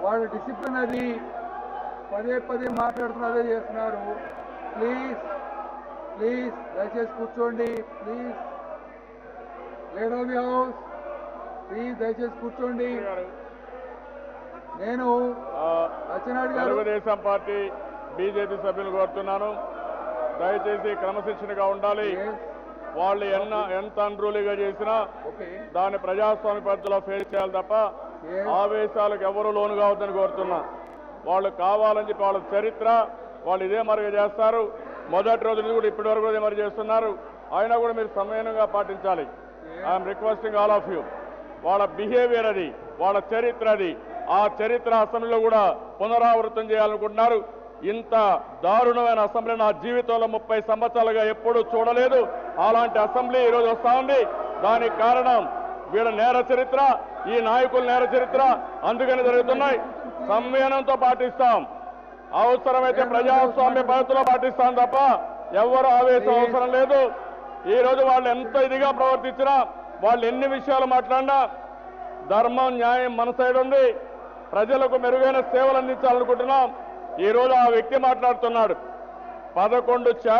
వాళ్ళ డిసిప్లిన్ అది పదే పదే మాట్లాడుతున్నారు, అదే చేస్తున్నారు. ప్లీజ్ ప్లీజ్ దయచేసి కూర్చోండి. Please leader of the house please దయచేసి కూర్చోండి. నేను అచ్చెన్నాయుడు గారు తెలుగుదేశం పార్టీ బీజేపీ సభ్యులు కోరుతున్నాను, దయచేసి క్రమశిక్షణగా ఉండాలి. వాళ్ళు ఎంత అన్రూలీగా చేసినా దాన్ని ప్రజాస్వామ్య పద్ధతిలో ఫేస్ చేయాలి తప్ప ఆవేశాలకు ఎవరు లోను కావద్దని కోరుతున్నా. వాళ్ళు కావాలని చెప్పి వాళ్ళ చరిత్ర వాళ్ళు ఇదే మరుగు చేస్తారు. మొదటి రోజు నుంచి కూడా ఇప్పటి వరకు ఇదే మరి చేస్తున్నారు. అయినా కూడా మీరు సమయంగా పాటించాలి. I'm requesting all of you. వాళ్ళ బిహేవియర్ అది, వాళ్ళ చరిత్ర అది. ఆ చరిత్ర అసెంబ్లీలో కూడా పునరావృతం చేయాలనుకుంటున్నారు. ఇంత దారుణమైన అసెంబ్లీ నా జీవితంలో 30 సంవత్సరాలుగా ఎప్పుడూ చూడలేదు. అలాంటి అసెంబ్లీ ఈరోజు వస్తూ ఉంది. దానికి కారణం వీళ్ళ నేర చరిత్ర, ఈ నాయకుల నేర చరిత్ర. అందుకని జరుగుతున్నాయి. సంయమనంతో పాటిస్తాం, అవసరమైతే ప్రజాస్వామ్య పద్ధతిలో పాటిస్తాం తప్ప ఎవరు ఆవేశం అవసరం లేదు. ఈ రోజు వాళ్ళు ఎంత ఇదిగా ప్రవర్తించినా, వాళ్ళు ఎన్ని విషయాలు మాట్లాడినా ధర్మం న్యాయం మన సైడ్ ఉంది. ప్రజలకు మెరుగైన సేవలు అందించాలనుకుంటున్నాం. ఈ రోజు ఆ వ్యక్తి మాట్లాడుతున్నాడు 11